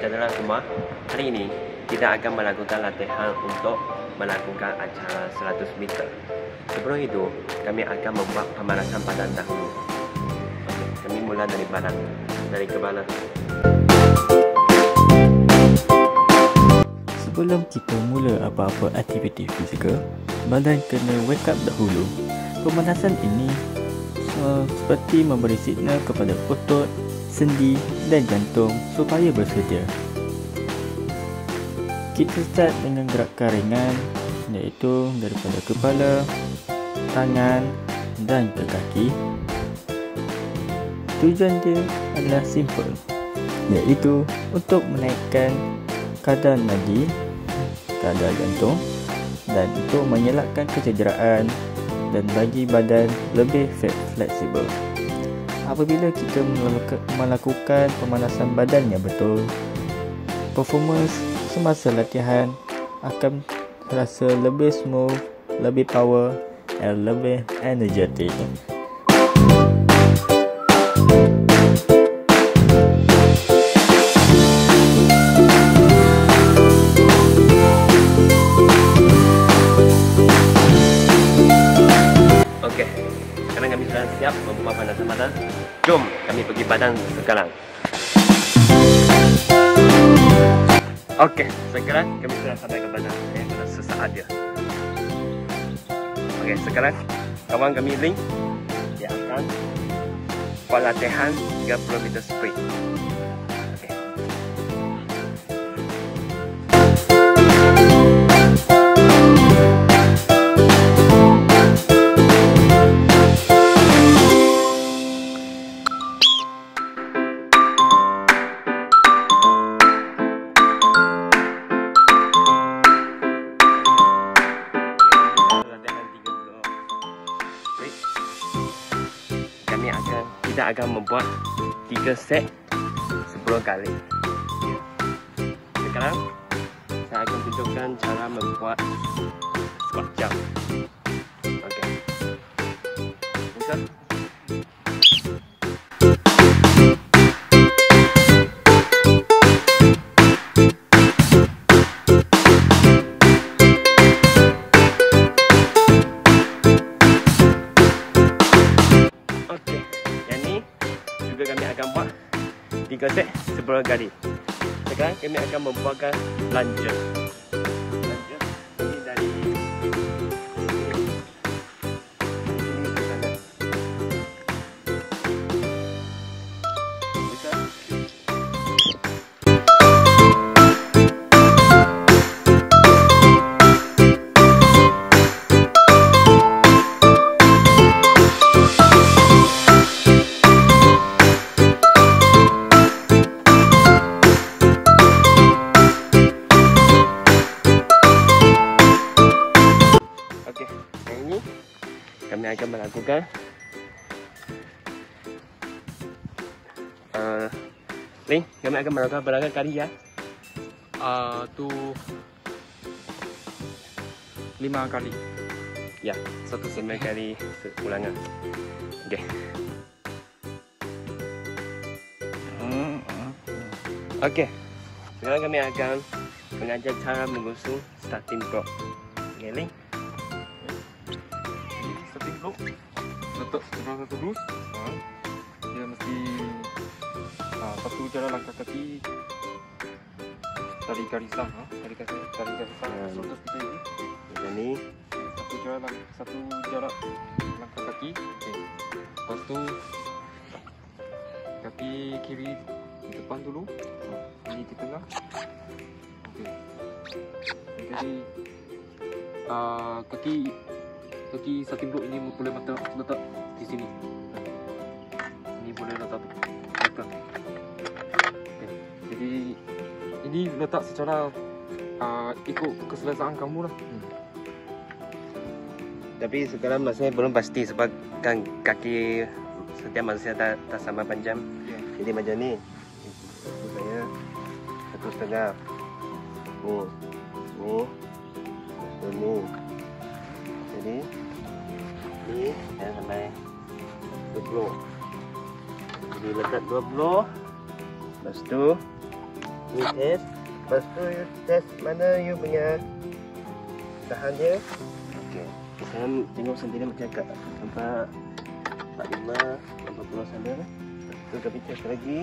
saudara semua, hari ini kita akan melakukan latihan untuk melakukan acara 100 meter. Sebelum itu, kami akan membuat pemanasan badan dahulu. Okey, kami mula dari badan, dari kepala. Sebelum kita mula apa-apa aktiviti fizikal, badan kena wake up dahulu. Pemanasan ini seperti memberi signal kepada otot, sendi dan jantung supaya bersedia. Kita start dengan gerakan ringan, iaitu daripada kepala, tangan dan ke kaki. Tujuan dia adalah simple, iaitu untuk menaikkan kadar nadi, kadar jantung dan untuk mengelakkan kecederaan dan bagi badan lebih fleksibel. Apabila kita melakukan pemanasan badan yang betul, performance semasa latihan akan terasa lebih smooth, lebih power dan lebih energetik. Okey, sekarang kami sudah siap membuat pemanasan badan. Jom kami pergi badan sekarang. Okey, sekarang kami sudah sampai ke badan. Saya kena sesaat je. Okey, sekarang kawan kami link, dia akan buat latihan 30 meter sprint. Okey. Kita akan membuat 3 set 10 kali. Sekarang saya akan tunjukkan cara membuat squat jump. Okey. Buka. Kami akan buat 3 set 10 kali. Sekarang kami akan membuatkan lunge. Lunge ini dari sini ke sana. Buka. Kami akan melakukan Link, kami akan melakukan berapa kali ya? Tu 5 kali. Ya, 1 kali ulangan. Okey. Okey. Sekarang kami akan mengajar cara mengusung starting block. Okey, Link. Letak sebelah satu dus. Dia mesti satu jalan langkah kaki dari garisan, dari garisan 100 meter ini. Macam ni. Satu jarak langkah kaki. Okey. Lepas tu kaki kiri di depan dulu. Ini di tengah. Okey. Jadi kaki starting block ini boleh letak di sini. Ini boleh letak belakang. Okay. Jadi ini letak secara ikut keselesaan kamu lah. Tapi sekarang masih belum pasti sebab kan kaki setiap manusia tak sama panjang. Yeah. Jadi macam ni. Saya 1,5. Ni. Jadi ni dah sampai 20. Jadi letak 20. Lepas tu Ni test. Lepas tu you test mana you punya tahan dia. Okey. Sekarang tengok sendiri macam kat nampak 45, 40 sana. Tu kami test lagi.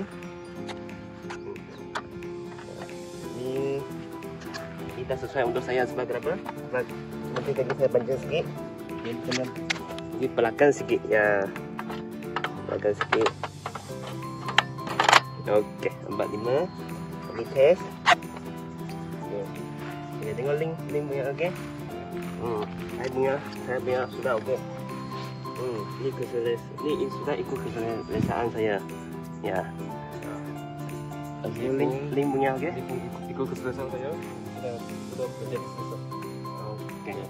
Ini dah sesuai untuk saya sebab kenapa? Sebab nanti kaki saya panjang sikit. Dia kena dipelakan sikit ya. Pelakan sikit. Okey, 45. Kami test. Okay, tengok link punya okey. Saya punya sudah okey. Ini sudah ikut keselesaan saya. Ya. Okay, link punya okey. Ikut keselesaan saya. Sudah menjadi selesai. Okey.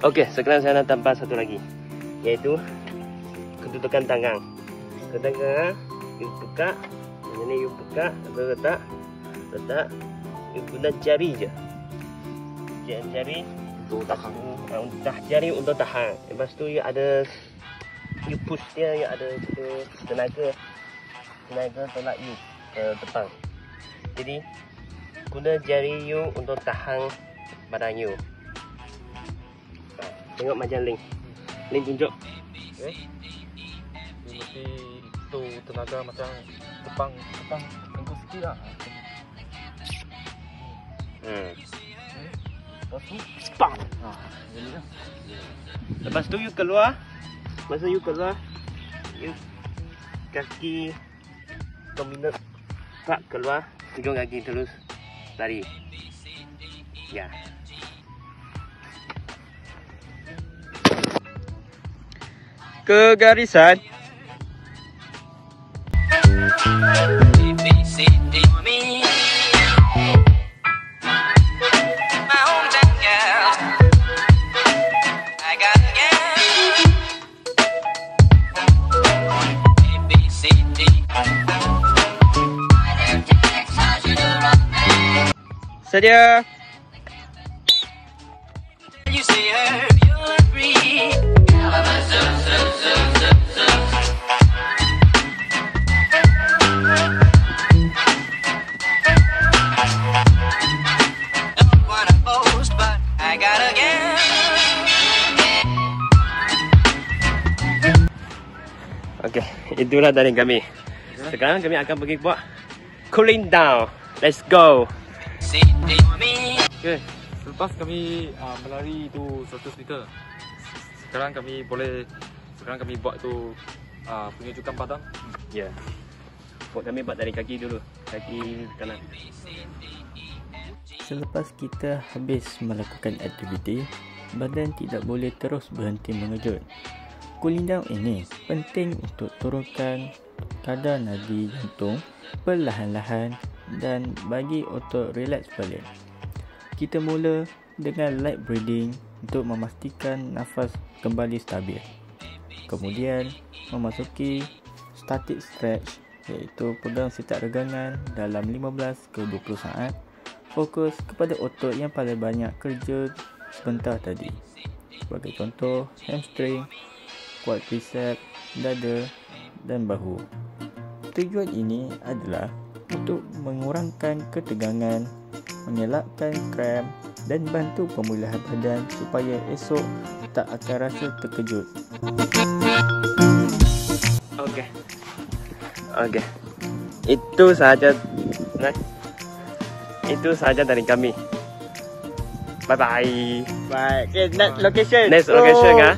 Okey, sekarang saya nak tambah satu lagi, iaitu kedudukan tangan. Kedudukan you buka, ini you buka, letak, you guna jari je. Jari Untuk tahan. Jari untuk tahan. Lepas tu you ada, you push dia, you ada tenaga tolak you ke depan. Jadi guna jari you untuk tahan badan you. Tengok macam link tunjuk. Okay. Ini mesti itu tenaga macam tepang tengok sikit lah. Lepas tu Spang. Ini lah. Lepas tu you keluar. Masa you keluar, you kaki dominant tak keluar, hujung kaki terus lari. Ya. Ke garisan. Sedia. Okey, itulah dari kami. Sekarang kami akan pergi buat cooling down. Let's go. Okay, selepas kami melari itu 100 meter, sekarang kami buat tu penunjukan badan. Ya. Kami buat dari kaki dulu. Kaki kanan. Selepas kita habis melakukan aktiviti, badan tidak boleh terus berhenti mengejut. Cooling down ini penting untuk turunkan kadar nadi jantung perlahan-lahan dan bagi otot relax balik. Kita mula dengan light breathing untuk memastikan nafas kembali stabil. Kemudian memasuki static stretch, iaitu pegang setat regangan dalam 15 ke 20 saat. Fokus kepada otot yang paling banyak kerja sebentar tadi. Sebagai contoh, hamstring, quadricep, dada dan bahu. Tujuan ini adalah untuk mengurangkan ketegangan, mengelakkan kram dan bantu pemulihan badan supaya esok tak akan rasa terkejut. Okey. Itu sahaja. Itu sahaja dari kami. Bye bye. Bye. Okay, next location. Next location ah.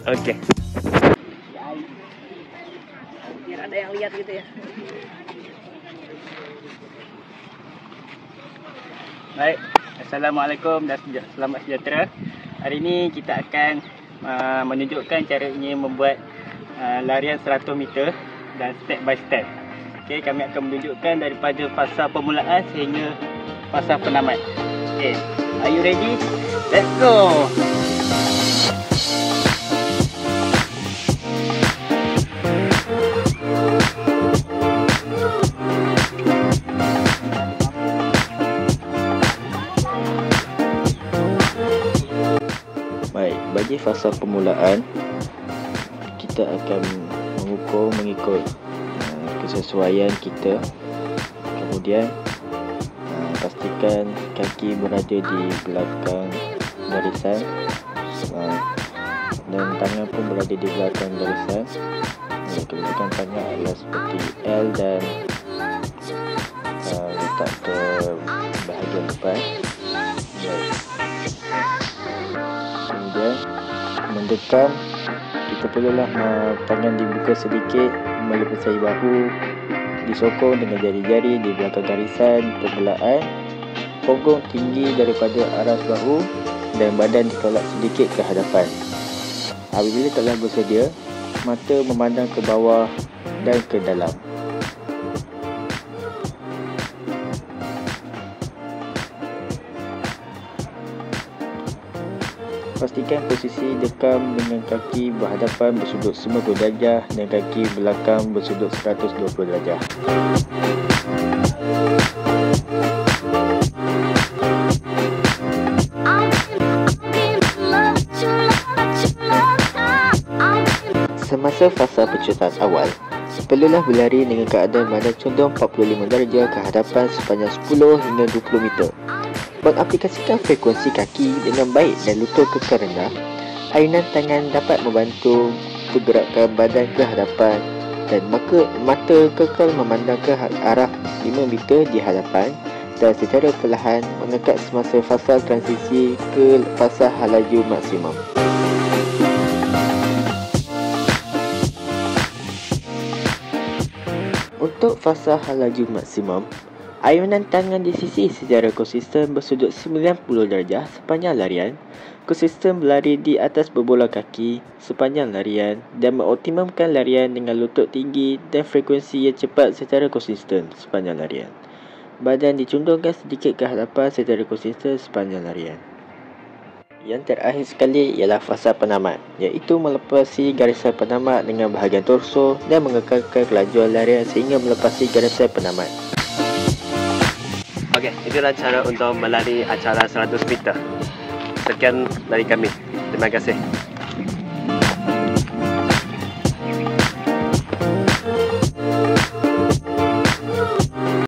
Okey. Biar ada yang lihat gitu ya. Baik, Assalamualaikum dan selamat sejahtera. Hari ini kita akan menunjukkan caranya membuat larian 100 meter dan step by step. Okey, kami akan menunjukkan daripada fasa permulaan sehingga fasa penamat. Okey, are you ready? Let's go. Bagi fasa permulaan, kita akan mengukur mengikut kesesuaian kita. Kemudian pastikan kaki berada di belakang barisan dan tangan pun berada di belakang barisan. Kedudukan tangan adalah seperti L dan letak ke bahagian depan. Kemudian mendekam, kita perlulah tangan dibuka sedikit, melepasi bahu, disokong dengan jari-jari di belakang garisan permulaan. Punggung tinggi daripada aras bahu dan badan ditolak sedikit ke hadapan. Apabila telah bersedia, mata memandang ke bawah dan ke dalam. Pastikan posisi dekam dengan kaki berhadapan bersudut 90 darjah dan kaki belakang bersudut 120 darjah. Semasa fasa pencuitan awal, perlulah berlari dengan keadaan badan condong 45 darjah ke hadapan sepanjang 10 hingga 20 meter. Mengaplikasikan frekuensi kaki dengan baik dan lutut kekal rendah, ayunan tangan dapat membantu pergerakan badan ke hadapan dan mata kekal memandang ke arah 5 meter di hadapan dan secara perlahan mengekat semasa fasa transisi ke fasa halaju maksimum. Untuk fasa halaju maksimum, ayunan tangan disisi secara konsisten bersudut 90 darjah sepanjang larian, konsisten berlari di atas berbola kaki sepanjang larian dan mengoptimumkan larian dengan lutut tinggi dan frekuensi yang cepat secara konsisten sepanjang larian. Badan dicundungkan sedikit ke hadapan secara konsisten sepanjang larian. Yang terakhir sekali ialah fasa penamat, iaitu melepasi garisan penamat dengan bahagian torso dan mengekalkan kelajuan larian sehingga melepasi garisan penamat. Okey, itulah cara untuk melari acara 100 meter. Sekian dari kami. Terima kasih.